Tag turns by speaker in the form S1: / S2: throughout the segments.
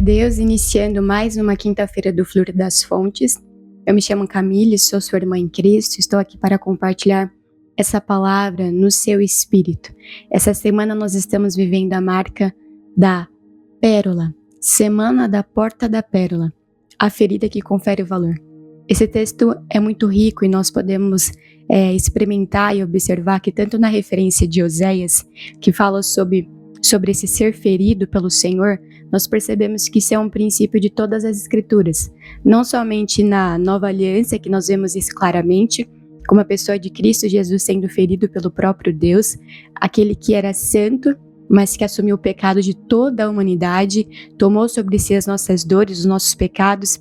S1: Deus, iniciando mais uma quinta-feira do Flor das Fontes. Eu me chamo Camille, sou sua irmã em Cristo, estou aqui para compartilhar essa palavra no seu espírito. Essa semana nós estamos vivendo a marca da pérola, semana da porta da pérola, a ferida que confere o valor. Esse texto é muito rico e nós podemos experimentar e observar que tanto na referência de Oséias, que fala sobre esse ser ferido pelo Senhor, nós percebemos que isso é um princípio de todas as escrituras, não somente na nova aliança, que nós vemos isso claramente, como a pessoa de Cristo Jesus sendo ferido pelo próprio Deus, aquele que era santo, mas que assumiu o pecado de toda a humanidade, tomou sobre si as nossas dores, os nossos pecados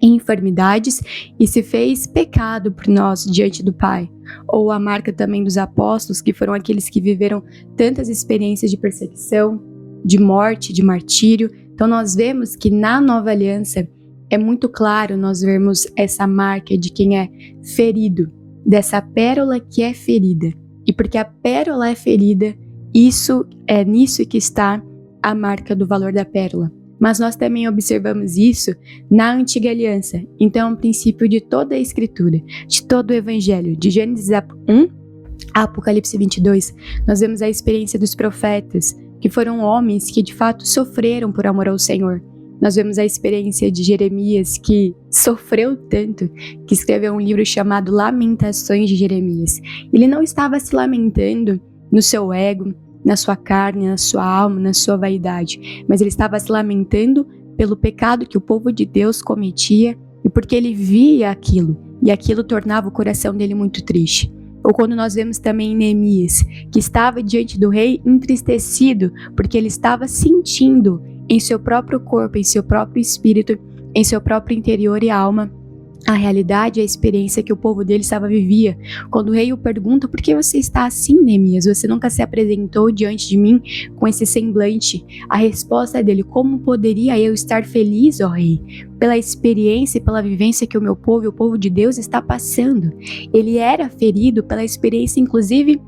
S1: e enfermidades e se fez pecado por nós diante do Pai. Ou a marca também dos apóstolos, que foram aqueles que viveram tantas experiências de perseguição, de morte, de martírio. Então nós vemos que na nova aliança é muito claro nós vermos essa marca de quem é ferido, dessa pérola que é ferida. E porque a pérola é ferida, isso é nisso que está a marca do valor da pérola. Mas nós também observamos isso na antiga aliança. Então é um princípio de toda a escritura, de todo o evangelho, de Gênesis 1 a Apocalipse 22. Nós vemos a experiência dos profetas, que foram homens que de fato sofreram por amor ao Senhor. Nós vemos a experiência de Jeremias, que sofreu tanto, que escreveu um livro chamado Lamentações de Jeremias. Ele não estava se lamentando no seu ego, na sua carne, na sua alma, na sua vaidade, mas ele estava se lamentando pelo pecado que o povo de Deus cometia e porque ele via aquilo, e aquilo tornava o coração dele muito triste. Ou quando nós vemos também Neemias, que estava diante do rei entristecido, porque ele estava sentindo em seu próprio corpo, em seu próprio espírito, em seu próprio interior e alma, a realidade e a experiência que o povo dele vivia. Quando o rei o pergunta: por que você está assim, Neemias? Você nunca se apresentou diante de mim com esse semblante? A resposta dele: como poderia eu estar feliz, ó rei, pela experiência e pela vivência que o meu povo e o povo de Deus está passando? Ele era ferido pela experiência, inclusive,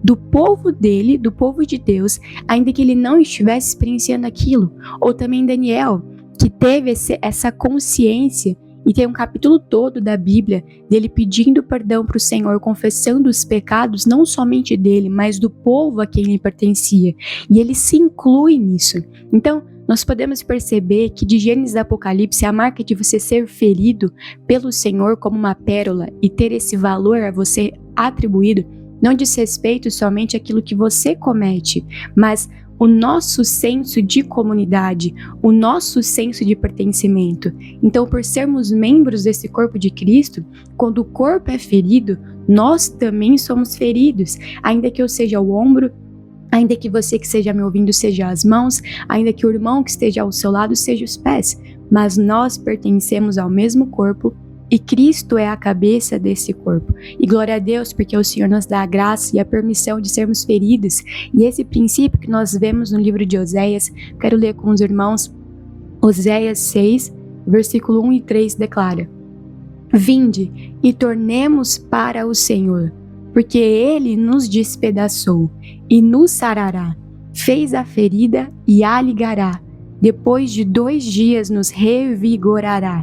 S1: do povo dele, do povo de Deus, ainda que ele não estivesse experienciando aquilo. Ou também Daniel, que teve essa consciência. E tem um capítulo todo da Bíblia dele pedindo perdão para o Senhor, confessando os pecados, não somente dele, mas do povo a quem ele pertencia. E ele se inclui nisso. Então, nós podemos perceber que de Gênesis a Apocalipse, a marca de você ser ferido pelo Senhor como uma pérola e ter esse valor a você atribuído, não diz respeito somente àquilo que você comete, mas o nosso senso de comunidade, o nosso senso de pertencimento. Então, por sermos membros desse corpo de Cristo, quando o corpo é ferido, nós também somos feridos, ainda que eu seja o ombro, ainda que você que esteja me ouvindo seja as mãos, ainda que o irmão que esteja ao seu lado seja os pés, mas nós pertencemos ao mesmo corpo e Cristo é a cabeça desse corpo. E glória a Deus, porque o Senhor nos dá a graça e a permissão de sermos feridos. E esse princípio que nós vemos no livro de Oséias, quero ler com os irmãos. Oséias 6, versículo 1 e 3 declara: Vinde e tornemos para o Senhor, porque Ele nos despedaçou e nos sarará, fez a ferida e a ligará, depois de 2 dias nos revigorará.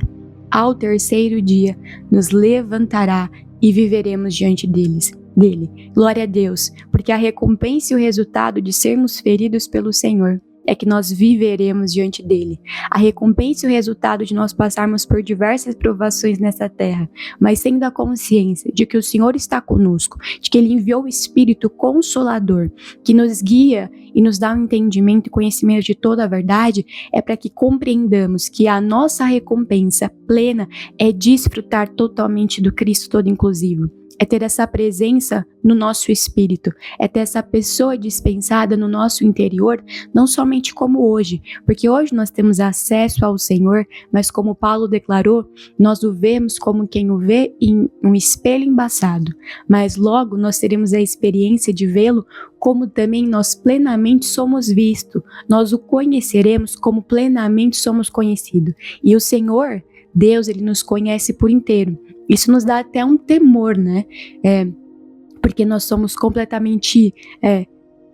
S1: Ao terceiro dia nos levantará e viveremos diante dele. Glória a Deus, porque a recompensa e o resultado de sermos feridos pelo Senhor é que nós viveremos diante dele. A recompensa e o resultado de nós passarmos por diversas provações nessa terra, mas tendo a consciência de que o Senhor está conosco, de que ele enviou o Espírito Consolador, que nos guia e nos dá um entendimento e conhecimento de toda a verdade, é para que compreendamos que a nossa recompensa plena é desfrutar totalmente do Cristo todo inclusivo. É ter essa presença no nosso espírito, é ter essa pessoa dispensada no nosso interior, não somente como hoje, porque hoje nós temos acesso ao Senhor, mas como Paulo declarou, nós o vemos como quem o vê em um espelho embaçado, mas logo nós teremos a experiência de vê-lo como também nós plenamente somos vistos, nós o conheceremos como plenamente somos conhecidos. E o Senhor, Deus, ele nos conhece por inteiro. Isso nos dá até um temor, né? Porque nós somos completamente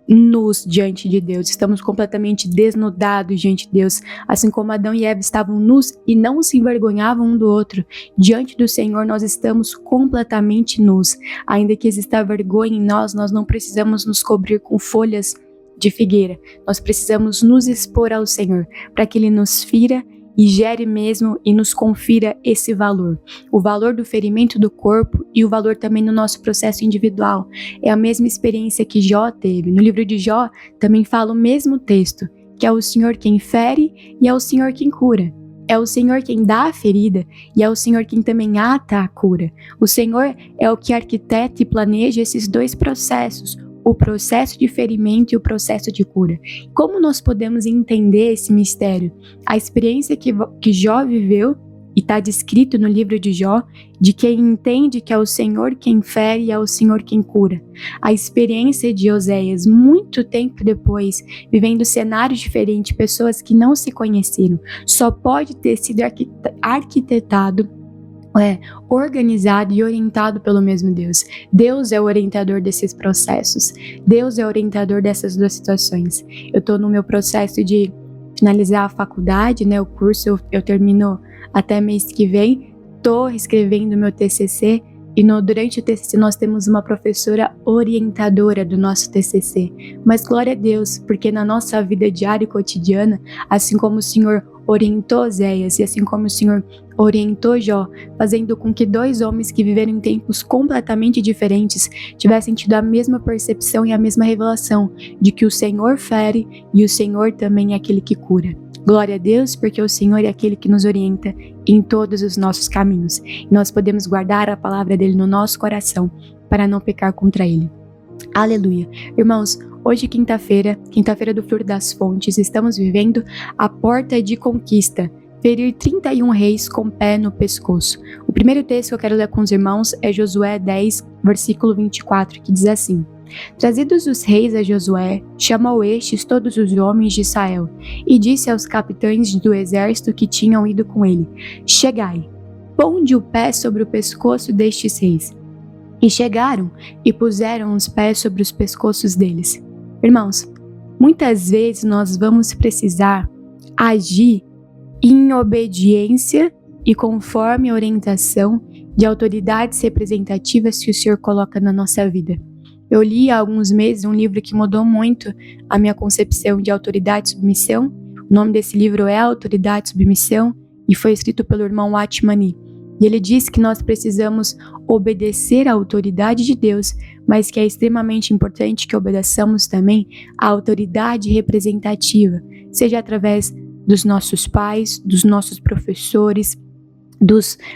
S1: nus diante de Deus, estamos completamente desnudados diante de Deus, assim como Adão e Eva estavam nus e não se envergonhavam um do outro. Diante do Senhor nós estamos completamente nus, ainda que exista vergonha em nós, nós não precisamos nos cobrir com folhas de figueira, nós precisamos nos expor ao Senhor, para que Ele nos fira e gere mesmo e nos confira esse valor, o valor do ferimento do corpo e o valor também no nosso processo individual. É a mesma experiência que Jó teve. No livro de Jó também fala o mesmo texto, que é o Senhor quem fere e é o Senhor quem cura. É o Senhor quem dá a ferida e é o Senhor quem também ata a cura. O Senhor é o que arquiteta e planeja esses dois processos, o processo de ferimento e o processo de cura. Como nós podemos entender esse mistério? A experiência que Jó viveu, e está descrito no livro de Jó, de quem entende que é o Senhor quem fere e é o Senhor quem cura. A experiência de Oséias, muito tempo depois, vivendo cenários diferentes, pessoas que não se conheceram, só pode ter sido arquitetado, organizado e orientado pelo mesmo Deus. Deus é o orientador desses processos. Deus é o orientador dessas duas situações. Eu estou no meu processo de finalizar a faculdade, o curso, eu termino até mês que vem. Estou escrevendo meu TCC e durante o TCC nós temos uma professora orientadora do nosso TCC. Mas glória a Deus, porque na nossa vida diária e cotidiana, assim como o Senhor orientou Oséias e assim como o Senhor orientou Jó, fazendo com que dois homens que viveram em tempos completamente diferentes tivessem tido a mesma percepção e a mesma revelação de que o Senhor fere e o Senhor também é aquele que cura. Glória a Deus, porque o Senhor é aquele que nos orienta em todos os nossos caminhos. E nós podemos guardar a palavra dele no nosso coração para não pecar contra ele. Aleluia. Irmãos, hoje quinta-feira do Flor das Fontes, estamos vivendo a porta de conquista, ferir 31 reis com pé no pescoço. O primeiro texto que eu quero ler com os irmãos é Josué 10, versículo 24, que diz assim: Trazidos os reis a Josué, chamou estes todos os homens de Israel, e disse aos capitães do exército que tinham ido com ele: Chegai, ponde o pé sobre o pescoço destes reis. E chegaram e puseram os pés sobre os pescoços deles. Irmãos, muitas vezes nós vamos precisar agir em obediência e conforme a orientação de autoridades representativas que o Senhor coloca na nossa vida. Eu li há alguns meses um livro que mudou muito a minha concepção de autoridade e submissão. O nome desse livro é Autoridade e Submissão e foi escrito pelo irmão Watchman. E ele diz que nós precisamos obedecer à autoridade de Deus, mas que é extremamente importante que obedeçamos também à autoridade representativa, seja através dos nossos pais, dos nossos professores,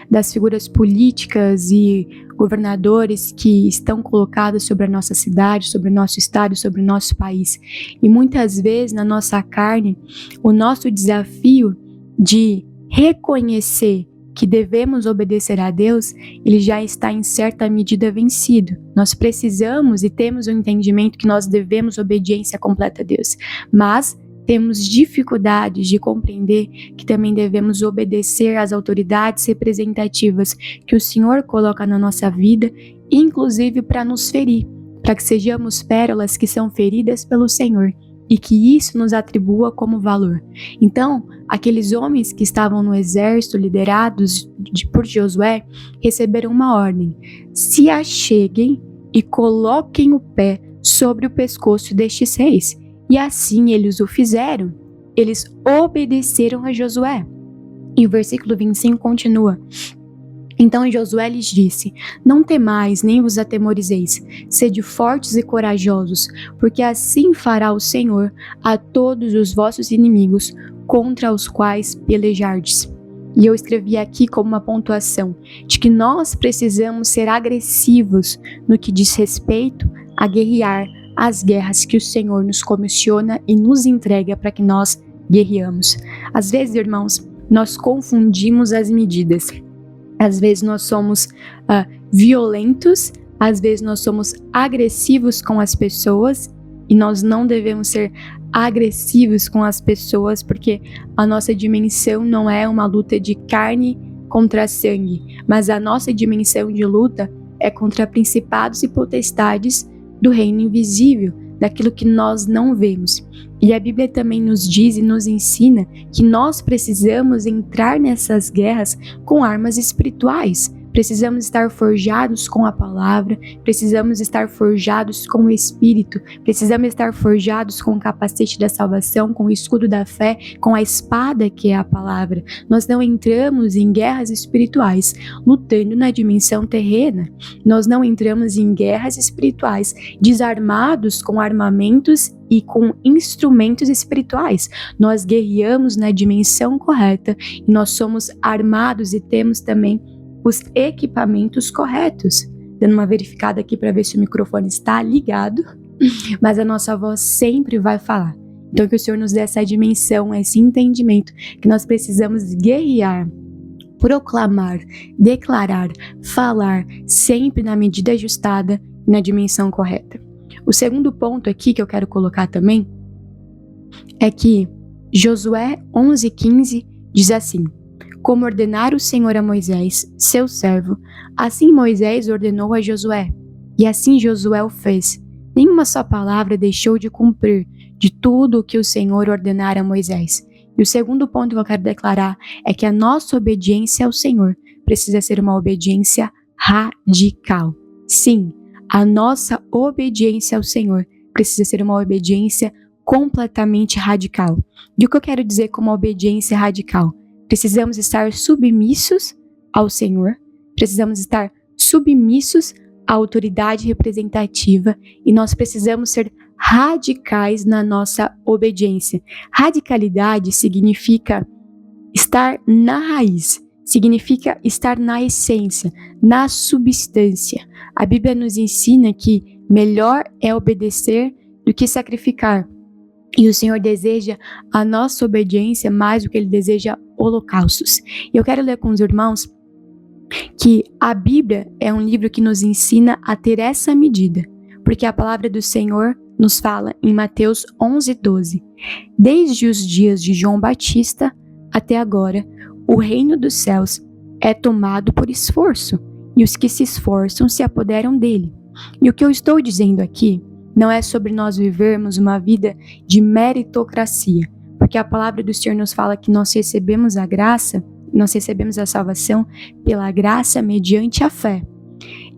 S1: das figuras políticas e governadores que estão colocados sobre a nossa cidade, sobre o nosso estado, sobre o nosso país. E muitas vezes na nossa carne, o nosso desafio de reconhecer que devemos obedecer a Deus, ele já está em certa medida vencido. Nós precisamos e temos o entendimento que nós devemos obediência completa a Deus, mas temos dificuldades de compreender que também devemos obedecer às autoridades representativas que o Senhor coloca na nossa vida, inclusive para nos ferir, para que sejamos pérolas que são feridas pelo Senhor e que isso nos atribua como valor. Então, aqueles homens que estavam no exército liderados por Josué receberam uma ordem: se acheguem e coloquem o pé sobre o pescoço destes reis. E assim eles o fizeram. Eles obedeceram a Josué. E o versículo 25 continua: Então Josué lhes disse: Não temais, nem vos atemorizeis, sede fortes e corajosos, porque assim fará o Senhor a todos os vossos inimigos contra os quais pelejardes. E eu escrevi aqui como uma pontuação de que nós precisamos ser agressivos no que diz respeito a guerrear as guerras que o Senhor nos comissiona e nos entrega para que nós guerreamos. Às vezes, irmãos, nós confundimos as medidas. Às vezes nós somos violentos, às vezes nós somos agressivos com as pessoas e nós não devemos ser agressivos com as pessoas porque a nossa dimensão não é uma luta de carne contra sangue, mas a nossa dimensão de luta é contra principados e potestades do reino invisível, daquilo que nós não vemos. E a Bíblia também nos diz e nos ensina que nós precisamos entrar nessas guerras com armas espirituais. Precisamos estar forjados com a palavra, precisamos estar forjados com o Espírito, precisamos estar forjados com o capacete da salvação, com o escudo da fé, com a espada que é a palavra. Nós não entramos em guerras espirituais lutando na dimensão terrena. Nós não entramos em guerras espirituais desarmados com armamentos e com instrumentos espirituais. Nós guerreamos na dimensão correta e nós somos armados e temos também os equipamentos corretos. Dando uma verificada aqui para ver se o microfone está ligado, mas a nossa voz sempre vai falar. Então que o Senhor nos dê essa dimensão, esse entendimento que nós precisamos guerrear, proclamar, declarar, falar sempre na medida ajustada e na dimensão correta. O segundo ponto aqui que eu quero colocar também é que Josué 11:15 diz assim: como ordenara o Senhor a Moisés, seu servo, assim Moisés ordenou a Josué, e assim Josué o fez. Nenhuma só palavra deixou de cumprir de tudo o que o Senhor ordenara a Moisés. E o segundo ponto que eu quero declarar é que a nossa obediência ao Senhor precisa ser uma obediência radical. Sim, a nossa obediência ao Senhor precisa ser uma obediência completamente radical. E o que eu quero dizer com uma obediência radical? Precisamos estar submissos ao Senhor, precisamos estar submissos à autoridade representativa e nós precisamos ser radicais na nossa obediência. Radicalidade significa estar na raiz, significa estar na essência, na substância. A Bíblia nos ensina que melhor é obedecer do que sacrificar. E o Senhor deseja a nossa obediência mais do que Ele deseja holocaustos. E eu quero ler com os irmãos que a Bíblia é um livro que nos ensina a ter essa medida, porque a palavra do Senhor nos fala em Mateus 11:12. Desde os dias de João Batista até agora, o reino dos céus é tomado por esforço, e os que se esforçam se apoderam dele. E o que eu estou dizendo aqui não é sobre nós vivermos uma vida de meritocracia, porque a palavra do Senhor nos fala que nós recebemos a graça, nós recebemos a salvação pela graça mediante a fé.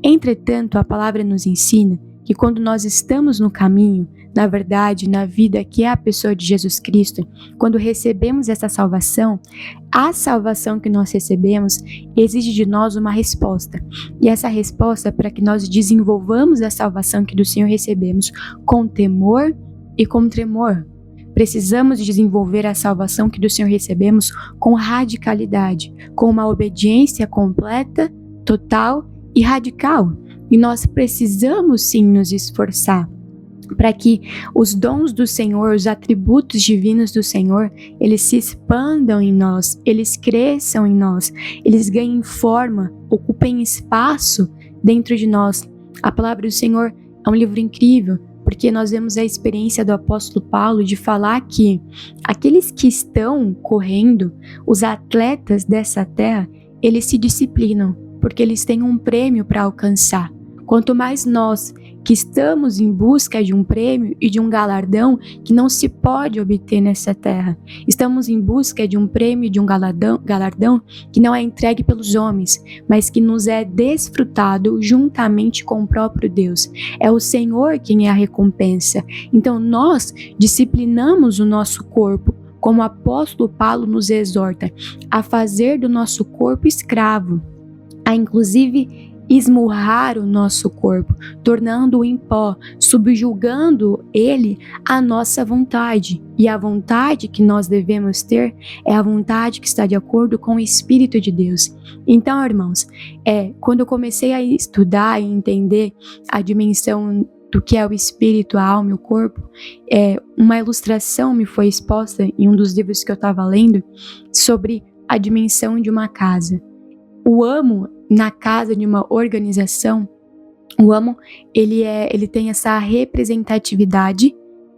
S1: Entretanto, a palavra nos ensina que quando nós estamos no caminho, na verdade, na vida que é a pessoa de Jesus Cristo, quando recebemos essa salvação, a salvação que nós recebemos exige de nós uma resposta. E essa resposta é para que nós desenvolvamos a salvação que do Senhor recebemos com temor e com tremor. Precisamos desenvolver a salvação que do Senhor recebemos com radicalidade, com uma obediência completa, total e radical. E nós precisamos sim nos esforçar para que os dons do Senhor, os atributos divinos do Senhor, eles se expandam em nós, eles cresçam em nós, eles ganhem forma, ocupem espaço dentro de nós. A palavra do Senhor é um livro incrível, porque nós vemos a experiência do apóstolo Paulo de falar que aqueles que estão correndo, os atletas dessa terra, eles se disciplinam, porque eles têm um prêmio para alcançar. Quanto mais nós que estamos em busca de um prêmio e de um galardão que não se pode obter nessa terra. Estamos em busca de um prêmio e de um galardão que não é entregue pelos homens, mas que nos é desfrutado juntamente com o próprio Deus. É o Senhor quem é a recompensa. Então nós disciplinamos o nosso corpo, como o apóstolo Paulo nos exorta, a fazer do nosso corpo escravo, a inclusive esmurrar o nosso corpo, tornando-o em pó, subjugando ele à nossa vontade. E a vontade que nós devemos ter é a vontade que está de acordo com o Espírito de Deus. Então, irmãos, quando eu comecei a estudar e entender a dimensão do que é o espírito, a alma e o corpo, uma ilustração me foi exposta em um dos livros que eu estava lendo sobre a dimensão de uma casa. O amo na casa de uma organização, o amo, ele tem essa representatividade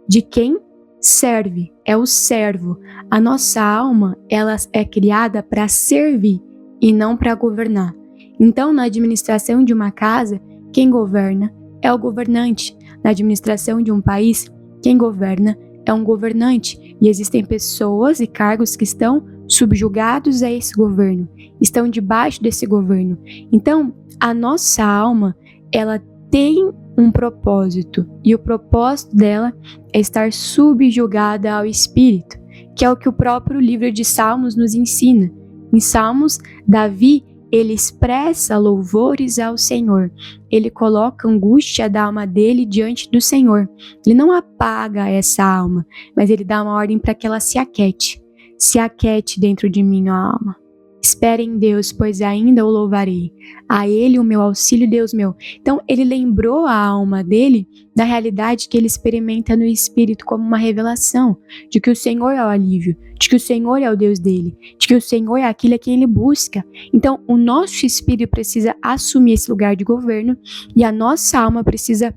S1: de quem serve, é o servo. A nossa alma, ela é criada para servir e não para governar. Então, na administração de uma casa, quem governa é o governante. na administração de um país, quem governa é um governante, e existem pessoas e cargos que estão subjugados a esse governo, estão debaixo desse governo. Então, a nossa alma, ela tem um propósito, e o propósito dela é estar subjugada ao Espírito, que é o que o próprio livro de Salmos nos ensina. Em Salmos, Davi, ele expressa louvores ao Senhor, ele coloca a angústia da alma dele diante do Senhor. Ele não apaga essa alma, mas ele dá uma ordem para que ela se aquete. Se aquete dentro de mim, ó alma. Espere em Deus, pois ainda o louvarei. A Ele o meu auxílio, Deus meu. Então, ele lembrou a alma dele da realidade que ele experimenta no Espírito como uma revelação de que o Senhor é o alívio, de que o Senhor é o Deus dele, de que o Senhor é aquilo a quem ele busca. Então, o nosso Espírito precisa assumir esse lugar de governo e a nossa alma precisa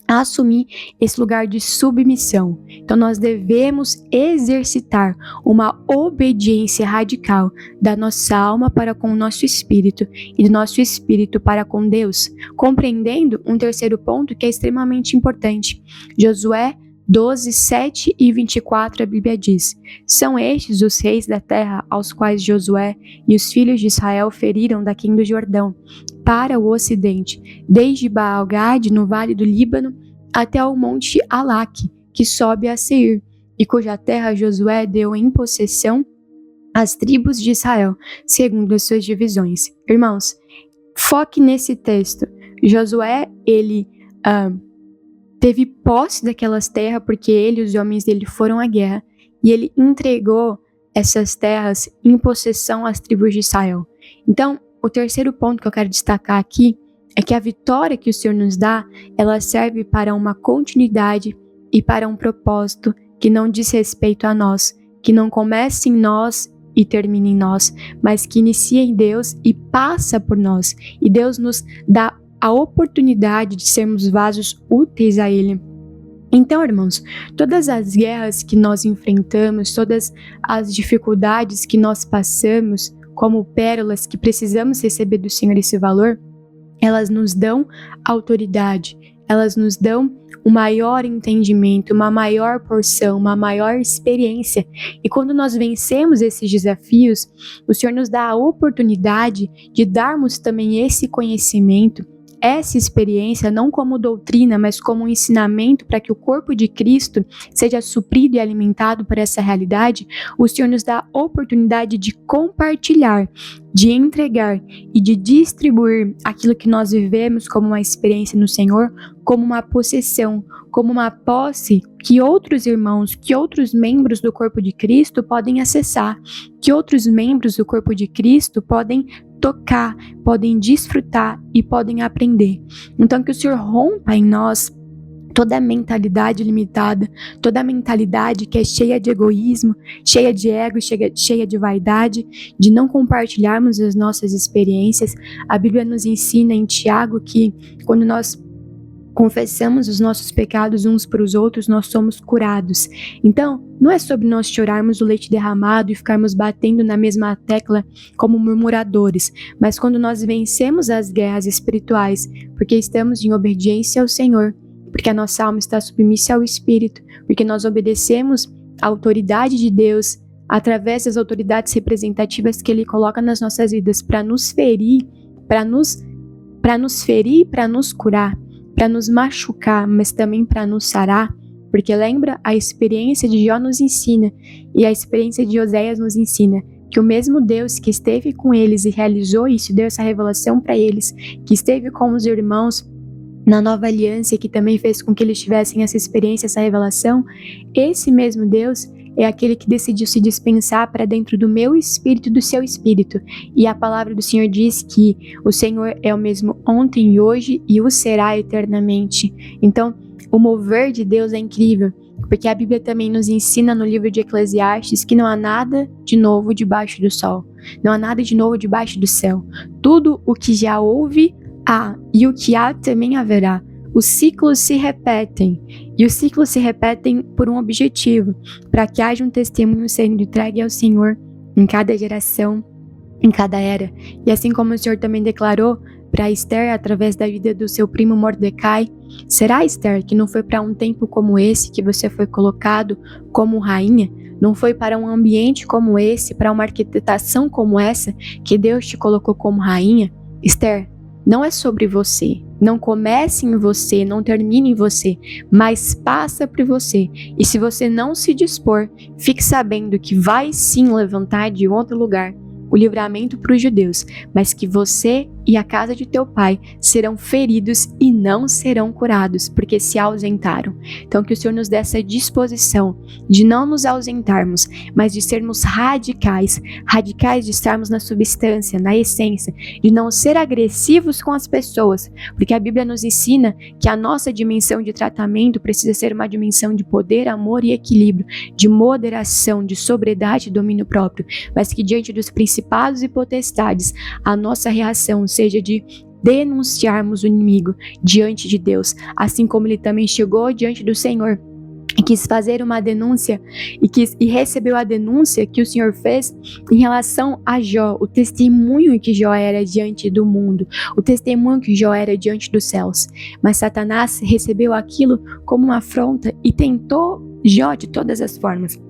S1: assumir esse lugar de submissão. Então nós devemos exercitar uma obediência radical da nossa alma para com o nosso espírito e do nosso espírito para com Deus, compreendendo um terceiro ponto que é extremamente importante. Josué 12, 7 e 24, a Bíblia diz: são estes os reis da terra aos quais Josué e os filhos de Israel feriram daquém do Jordão, para o ocidente, desde Baal-Gade, no vale do Líbano, até o monte Alaque, que sobe a Seir, e cuja terra Josué deu em possessão às tribos de Israel, segundo as suas divisões. Irmãos, foque nesse texto. Josué, ele teve posse daquelas terras porque ele e os homens dele foram à guerra, e ele entregou essas terras em possessão às tribos de Israel. Então, o terceiro ponto que eu quero destacar aqui é que a vitória que o Senhor nos dá, ela serve para uma continuidade e para um propósito que não diz respeito a nós, que não começa em nós e termina em nós, mas que inicia em Deus e passa por nós. E Deus nos dá a oportunidade de sermos vasos úteis a Ele. Então, irmãos, todas as guerras que nós enfrentamos, todas as dificuldades que nós passamos, como pérolas que precisamos receber do Senhor esse valor, elas nos dão autoridade, elas nos dão um maior entendimento, uma maior porção, uma maior experiência. E quando nós vencemos esses desafios, o Senhor nos dá a oportunidade de darmos também esse conhecimento, essa experiência, não como doutrina, mas como um ensinamento para que o corpo de Cristo seja suprido e alimentado por essa realidade. O Senhor nos dá a oportunidade de compartilhar, de entregar e de distribuir aquilo que nós vivemos como uma experiência no Senhor, como uma possessão, como uma posse que outros irmãos, que outros membros do corpo de Cristo podem acessar, que outros membros do corpo de Cristo podem tocar, podem desfrutar e podem aprender. Então, que o Senhor rompa em nós toda a mentalidade limitada, toda a mentalidade que é cheia de egoísmo, cheia de ego, cheia de vaidade, de não compartilharmos as nossas experiências. A Bíblia nos ensina em Tiago que quando nós confessamos os nossos pecados uns para os outros, nós somos curados. Então, não é sobre nós chorarmos o leite derramado e ficarmos batendo na mesma tecla como murmuradores, mas quando nós vencemos as guerras espirituais, porque estamos em obediência ao Senhor, porque a nossa alma está submissa ao Espírito, porque nós obedecemos a autoridade de Deus através das autoridades representativas que Ele coloca nas nossas vidas para nos ferir, para nos ferir e para nos curar, para nos machucar, mas também para nos sarar, porque lembra, a experiência de Jó nos ensina, e a experiência de Oséias nos ensina, que o mesmo Deus que esteve com eles e realizou isso, deu essa revelação para eles, que esteve com os irmãos na nova aliança e que também fez com que eles tivessem essa experiência, essa revelação, esse mesmo Deus é aquele que decidiu se dispensar para dentro do meu espírito e do seu espírito. E a palavra do Senhor diz que o Senhor é o mesmo ontem e hoje e o será eternamente. Então, o mover de Deus é incrível, porque a Bíblia também nos ensina no livro de Eclesiastes que não há nada de novo debaixo do sol, não há nada de novo debaixo do céu. Tudo o que já houve, há, e o que há também haverá. Os ciclos se repetem, e os ciclos se repetem por um objetivo, para que haja um testemunho sendo entregue ao Senhor em cada geração, em cada era. E assim como o Senhor também declarou para Esther através da vida do seu primo Mordecai? Será, Esther, que não foi para um tempo como esse que você foi colocado como rainha? Não foi para um ambiente como esse, para uma arquitetação como essa, que Deus te colocou como rainha? Esther, não é sobre você. Não comece em você, não termine em você, mas passa por você. E se você não se dispor, fique sabendo que vai sim levantar de outro lugar o livramento para os judeus, mas que você e a casa de teu pai serão feridos e não serão curados, porque se ausentaram. Então que o Senhor nos dê essa disposição de não nos ausentarmos, mas de sermos radicais de estarmos na substância, na essência, de não ser agressivos com as pessoas, porque a Bíblia nos ensina que a nossa dimensão de tratamento precisa ser uma dimensão de poder, amor e equilíbrio, de moderação, de sobriedade e domínio próprio, mas que diante dos principados e potestades, a nossa reação seja de denunciarmos o inimigo diante de Deus, assim como ele também chegou diante do Senhor e quis fazer uma denúncia e recebeu a denúncia que o Senhor fez em relação a Jó, o testemunho que Jó era diante do mundo, o testemunho que Jó era diante dos céus. Mas Satanás recebeu aquilo como uma afronta e tentou Jó de todas as formas.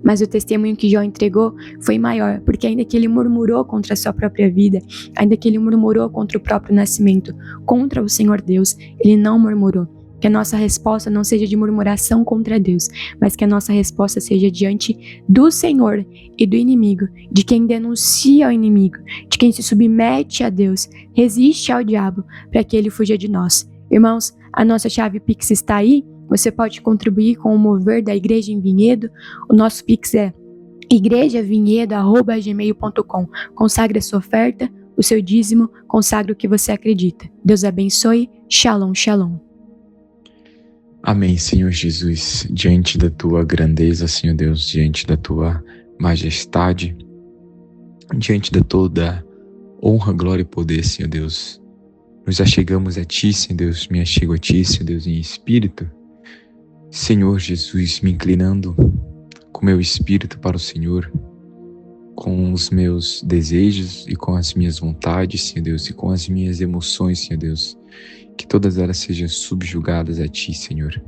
S1: Mas o testemunho que Jó entregou foi maior, porque ainda que ele murmurou contra a sua própria vida, ainda que ele murmurou contra o próprio nascimento, contra o Senhor Deus, ele não murmurou. Que a nossa resposta não seja de murmuração contra Deus, mas que a nossa resposta seja diante do Senhor e do inimigo, de quem denuncia o inimigo, de quem se submete a Deus, resiste ao diabo, para que ele fuja de nós. Irmãos, a nossa chave Pix está aí, você pode contribuir com o mover da Igreja em Vinhedo. O nosso Pix é igrejavinhedo@gmail.com. Consagre a sua oferta, o seu dízimo, consagre o que você acredita. Deus abençoe. Shalom, shalom.
S2: Amém, Senhor Jesus, diante da Tua grandeza, Senhor Deus, diante da Tua majestade, diante da toda honra, glória e poder, Senhor Deus, nos achegamos a Ti, Senhor Deus, me achego a Ti, Senhor Deus, em espírito, Senhor Jesus, me inclinando com meu espírito para o Senhor, com os meus desejos e com as minhas vontades, Senhor Deus, e com as minhas emoções, Senhor Deus, que todas elas sejam subjugadas a Ti, Senhor.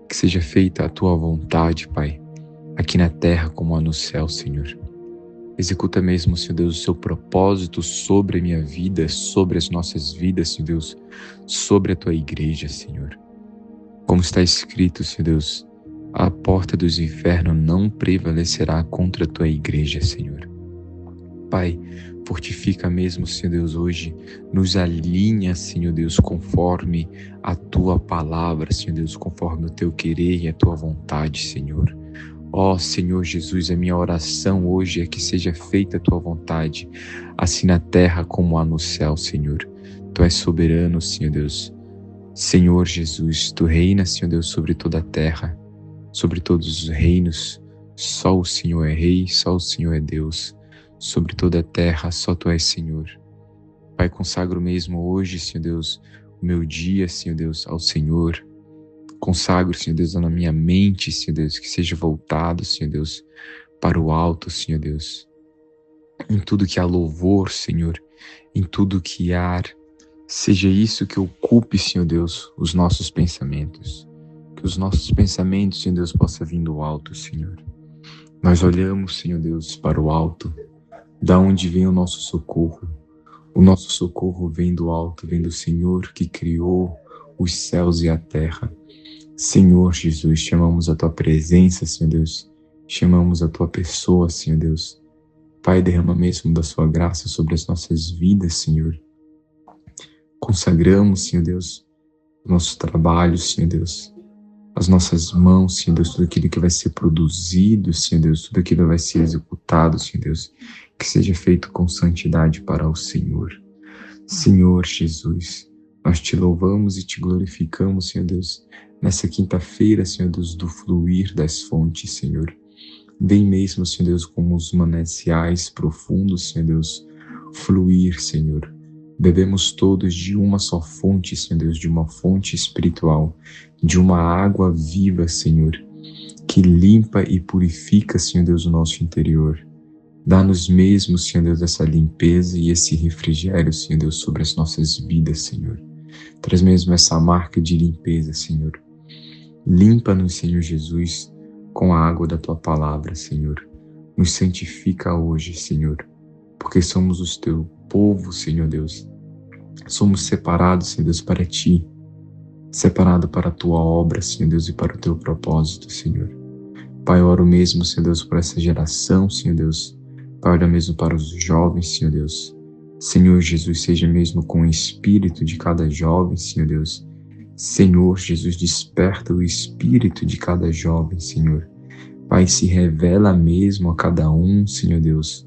S2: Que seja feita a Tua vontade, Pai, aqui na terra como há no céu, Senhor. Executa mesmo, Senhor Deus, o Seu propósito sobre a minha vida, sobre as nossas vidas, Senhor Deus, sobre a Tua igreja, Senhor. Como está escrito, Senhor Deus, a porta dos infernos não prevalecerá contra a Tua igreja, Senhor. Pai, fortifica mesmo, Senhor Deus, hoje, nos alinha, Senhor Deus, conforme a Tua palavra, Senhor Deus, conforme o Teu querer e a Tua vontade, Senhor. Ó Senhor Jesus, a minha oração hoje é que seja feita a Tua vontade, assim na terra como há no céu, Senhor. Tu és soberano, Senhor Deus. Senhor Jesus, Tu reinas, Senhor Deus, sobre toda a terra, sobre todos os reinos. Só o Senhor é Rei, só o Senhor é Deus. Sobre toda a terra, só Tu és Senhor. Pai, consagro mesmo hoje, Senhor Deus, o meu dia, Senhor Deus, ao Senhor. Consagro, Senhor Deus, na minha mente, Senhor Deus, que seja voltado, Senhor Deus, para o alto, Senhor Deus. Em tudo que há louvor, Senhor, em tudo que há, seja isso que ocupe, Senhor Deus, os nossos pensamentos. Que os nossos pensamentos, Senhor Deus, possam vir do alto, Senhor. Nós olhamos, Senhor Deus, para o alto, da onde vem o nosso socorro. O nosso socorro vem do alto, vem do Senhor que criou os céus e a terra. Senhor Jesus, chamamos a Tua presença, Senhor Deus. Chamamos a Tua pessoa, Senhor Deus. Pai, derrama mesmo da Sua graça sobre as nossas vidas, Senhor. Consagramos, Senhor Deus, o nosso trabalho, Senhor Deus, as nossas mãos, Senhor Deus, tudo aquilo que vai ser produzido, Senhor Deus, tudo aquilo que vai ser executado, Senhor Deus, que seja feito com santidade para o Senhor. Senhor Jesus, nós Te louvamos e Te glorificamos, Senhor Deus, nessa quinta-feira, Senhor Deus, do fluir das fontes, Senhor. Vem mesmo, Senhor Deus, como os mananciais profundos, Senhor Deus, fluir, Senhor. Bebemos todos de uma só fonte, Senhor Deus, de uma fonte espiritual, de uma água viva, Senhor, que limpa e purifica, Senhor Deus, o nosso interior. Dá-nos mesmo, Senhor Deus, essa limpeza e esse refrigério, Senhor Deus, sobre as nossas vidas, Senhor. Traz mesmo essa marca de limpeza, Senhor. Limpa-nos, Senhor Jesus, com a água da Tua palavra, Senhor. Nos santifica hoje, Senhor, porque somos o Teu povo, Senhor Deus. Somos separados, Senhor Deus, para Ti, separado para a Tua obra, Senhor Deus, e para o Teu propósito, Senhor. Pai, oro mesmo, Senhor Deus, por essa geração, Senhor Deus. Pai, oro mesmo para os jovens, Senhor Deus. Senhor Jesus, seja mesmo com o espírito de cada jovem, Senhor Deus. Senhor Jesus, desperta o espírito de cada jovem, Senhor. Pai, se revela mesmo a cada um, Senhor Deus,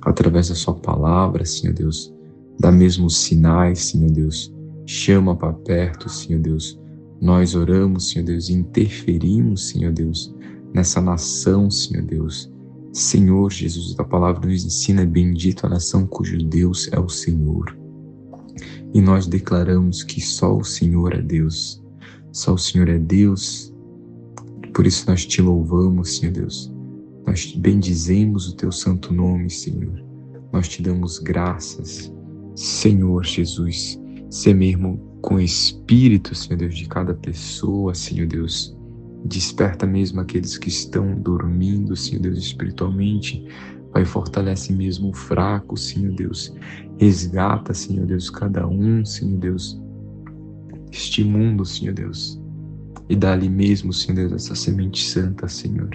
S2: através da Sua palavra, Senhor Deus. Dá mesmo os sinais, Senhor Deus. Chama para perto, Senhor Deus. Nós oramos, Senhor Deus, e interferimos, Senhor Deus, nessa nação, Senhor Deus. Senhor Jesus, a palavra nos ensina: bendito a nação cujo Deus é o Senhor. E nós declaramos que só o Senhor é Deus. Só o Senhor é Deus. Por isso nós Te louvamos, Senhor Deus. Nós bendizemos o Teu santo nome, Senhor. Nós Te damos graças, Senhor Jesus. Ser mesmo com o espírito, Senhor Deus, de cada pessoa, Senhor Deus. Desperta mesmo aqueles que estão dormindo, Senhor Deus, espiritualmente. Pai, fortalece mesmo o fraco, Senhor Deus. Resgata, Senhor Deus, cada um, Senhor Deus, este mundo, Senhor Deus. E dá-lhe mesmo, Senhor Deus, essa semente santa, Senhor.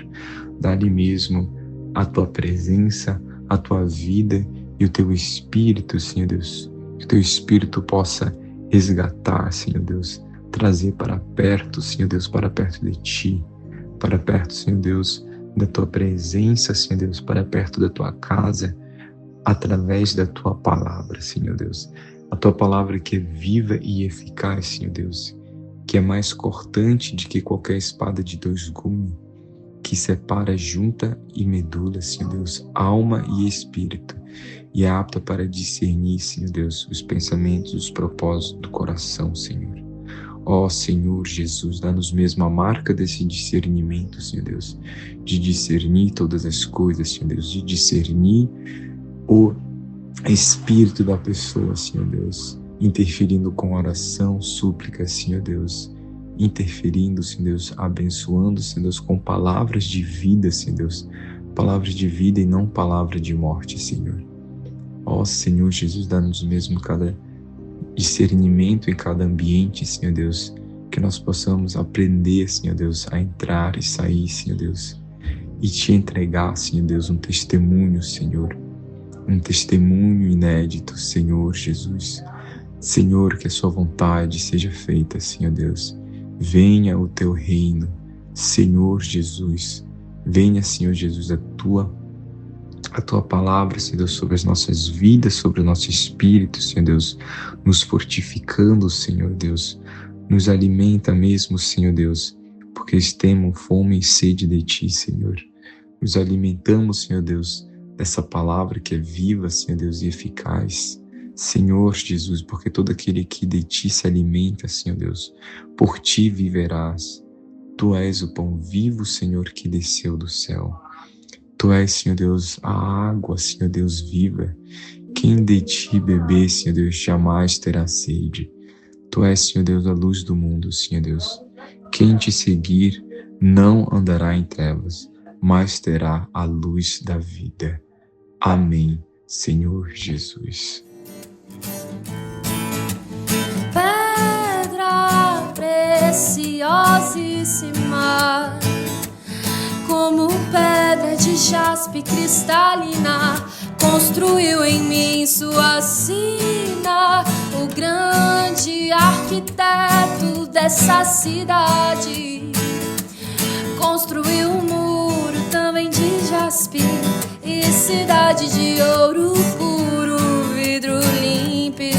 S2: Dá-lhe mesmo a Tua presença, a Tua vida e o Teu Espírito, Senhor Deus. Que o Teu Espírito possa resgatar, Senhor Deus. Trazer para perto, Senhor Deus, para perto de Ti. Para perto, Senhor Deus, da Tua presença, Senhor Deus, para perto da Tua casa, através da Tua palavra, Senhor Deus. A Tua palavra que é viva e eficaz, Senhor Deus, que é mais cortante do que qualquer espada de 2 gumes, que separa junta e medula, Senhor Deus, alma e espírito, e é apta para discernir, Senhor Deus, os pensamentos, os propósitos do coração, Senhor. Ó Senhor Jesus, dá-nos mesmo a marca desse discernimento, Senhor Deus, de discernir todas as coisas, Senhor Deus, de discernir o espírito da pessoa, Senhor Deus, interferindo com oração, súplica, Senhor Deus, interferindo, Senhor Deus, abençoando, Senhor Deus, com palavras de vida, Senhor Deus, palavras de vida e não palavra de morte, Senhor. Ó Senhor Jesus, dá-nos mesmo cada discernimento em cada ambiente, Senhor Deus, que nós possamos aprender, Senhor Deus, a entrar e sair, Senhor Deus, e Te entregar, Senhor Deus, um testemunho, Senhor, um testemunho inédito, Senhor Jesus. Senhor, que a Sua vontade seja feita, Senhor Deus. Venha o Teu reino, Senhor Jesus. Venha, Senhor Jesus, a Tua palavra, Senhor Deus, sobre as nossas vidas, sobre o nosso espírito, Senhor Deus, nos fortificando, Senhor Deus. Nos alimenta mesmo, Senhor Deus, porque temos fome e sede de Ti, Senhor. Nos alimentamos, Senhor Deus, dessa palavra que é viva, Senhor Deus, e eficaz. Senhor Jesus, porque todo aquele que de Ti se alimenta, Senhor Deus, por Ti viverás. Tu és o pão vivo, Senhor, que desceu do céu. Tu és, Senhor Deus, a água, Senhor Deus, viva. Quem de Ti beber, Senhor Deus, jamais terá sede. Tu és, Senhor Deus, a luz do mundo, Senhor Deus. Quem Te seguir não andará em trevas, mas terá a luz da vida. Amém, Senhor Jesus.
S3: Pedra preciosíssima, como pedra de jaspe cristalina, construiu em mim sua sina, o grande arquiteto dessa cidade. Construiu um muro também de jaspe e cidade de ouro puro, vidro límpido.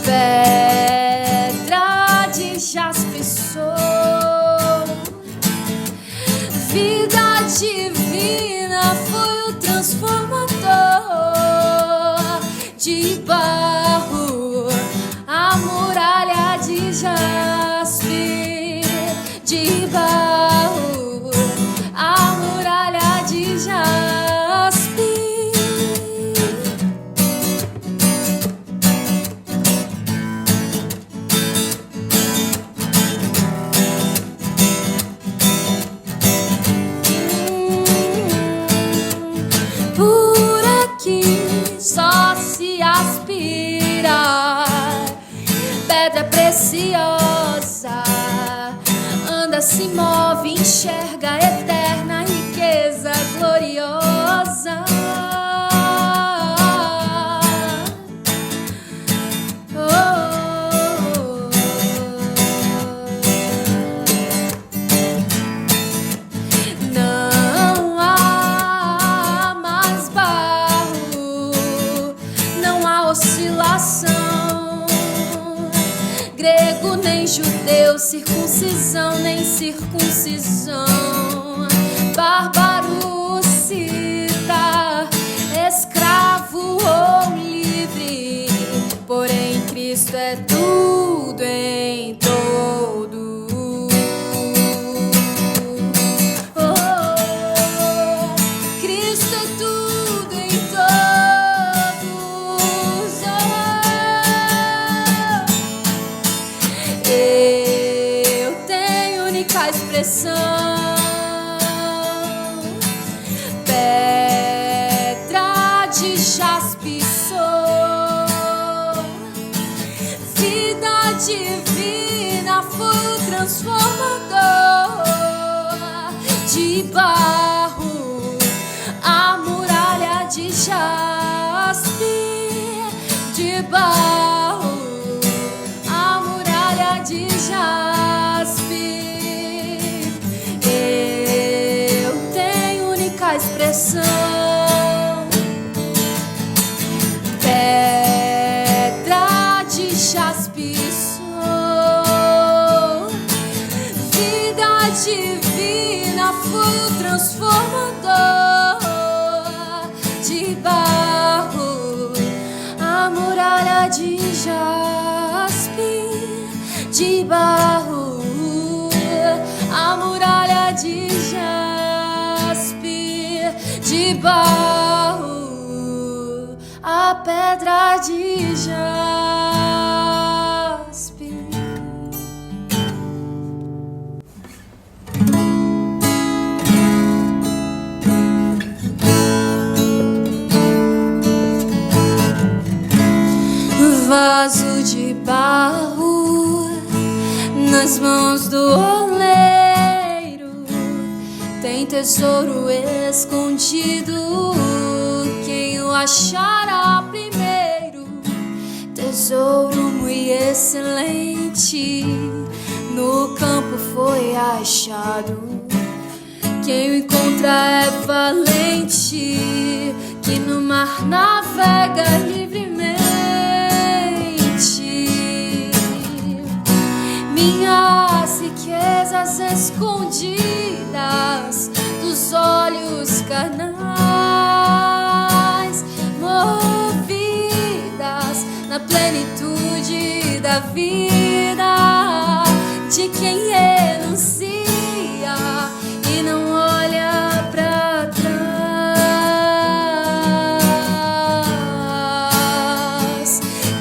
S3: Pedra de jaspe sou, divina foi o transformador de barro, a muralha de jaspe, de barro, a muralha de jaspe. Por aqui só se aspira pedra preciosa, anda, se move, enxerga a eterna riqueza gloriosa. Não há mais barro, não há oscilação, grego nem judeu, circuncisão nem circuncisão, bárbaro, cita, escravo ou livre, porém Cristo é tudo em todo. Cristo é tudo em todos. Eu tenho única expressão, pedra de jaspe sou, vida divina foi o transformador de barro, a muralha de jaspe, de barro, a muralha de jaspe. Eu tenho única expressão, pedra de jaspe sou, vida divina foi o transformador de barro, a muralha de jaspe, de barro, a muralha de jaspe, de barro, a pedra de jaspe. Vaso de barro nas mãos do oleiro, tem tesouro escondido, quem o achará primeiro? Tesouro muito excelente, no campo foi achado, quem o encontra é valente, que no mar navega livremente. Minhas riquezas escondidas dos olhos carnais, movidas na plenitude da vida, de quem renuncia e não olha pra trás.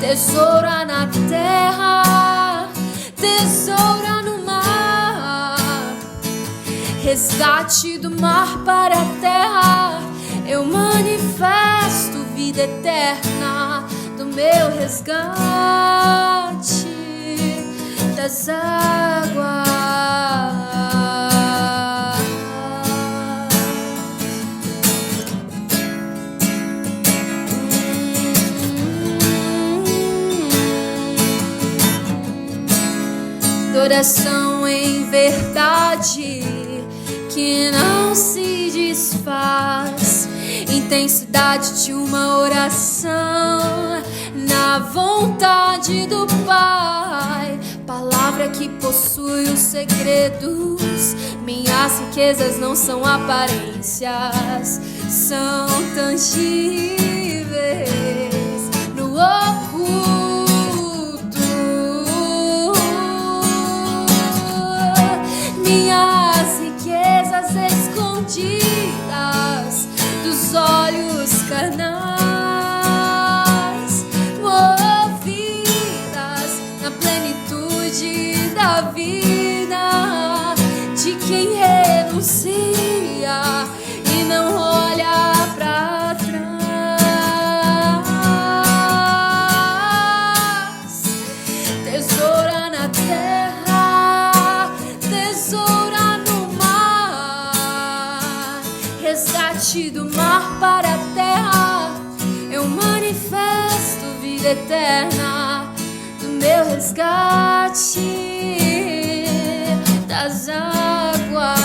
S3: Tesoura na terra, tesoura no mar, resgate do mar para a terra, eu manifesto vida eterna do meu resgate das águas. Adoração em verdade que não se desfaz, intensidade de uma oração na vontade do Pai, palavra que possui os segredos. Minhas riquezas não são aparências, são tangíveis no oculto. Minhas riquezas escondidas dos olhos carnais, movidas na plenitude da vida de quem renuncia e não olha pra trás. Tesoura na terra, tesoura no mar, resgate do mar para a terra. Eu manifesto vida eterna do meu resgate das águas.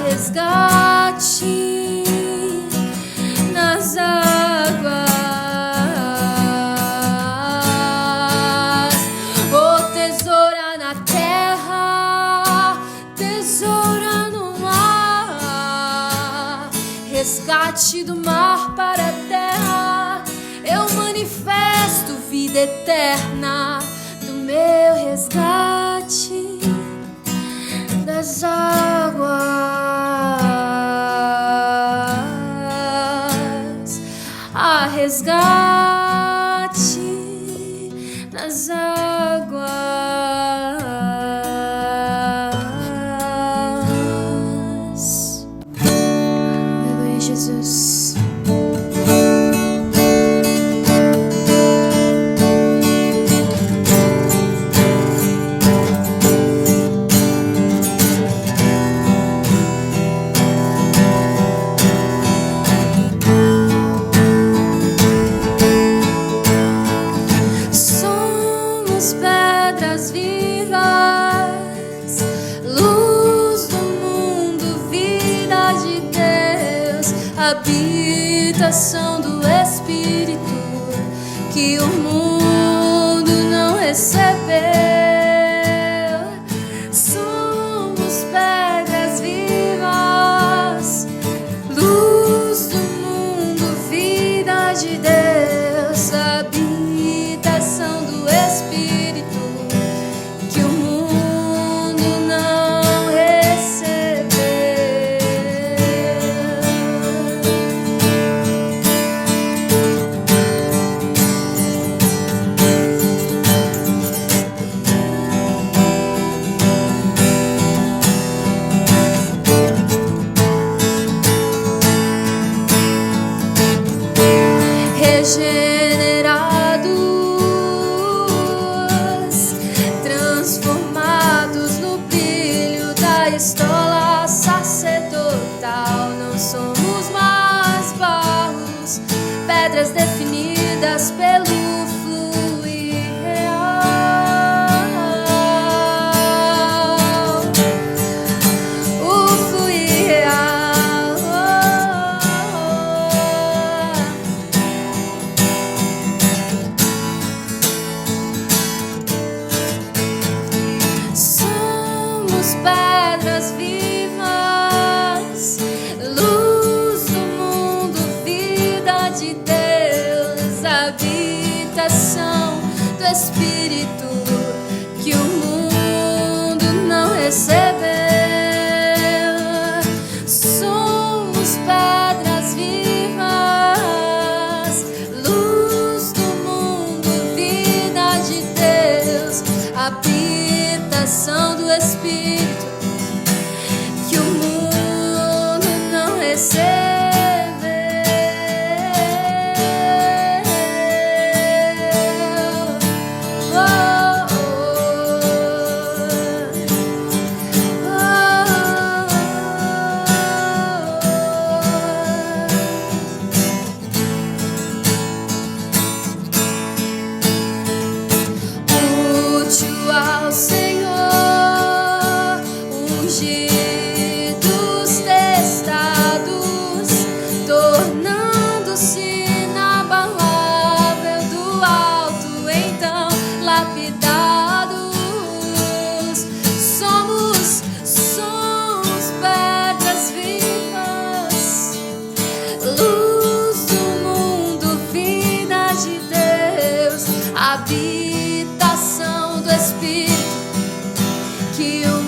S3: Resgate nas águas. Oh, tesoura na terra, tesoura no mar, resgate do mar para a terra. Eu manifesto vida eterna do meu resgate das águas. A resgate nas águas. Aleluia, Jesus. Pedras vivas, luz do mundo, vida de Deus, habitação do Espírito que o mundo não recebeu. Somos pedras vivas, luz do mundo, vida de Deus, habitação do Espírito que o mundo não recebeu. Regenerados, transformados no brilho da estola sacerdotal. Não somos mais barros, pedras definidas pelo fluir real. O fluir real. Pedras vivas, luz do mundo, vida de Deus, habitação do Espírito que o mundo não recebeu. Somos pedras vivas, luz do mundo, vida de Deus, habitação do Espírito que o mundo não recebeu. Oh, Espírito, que o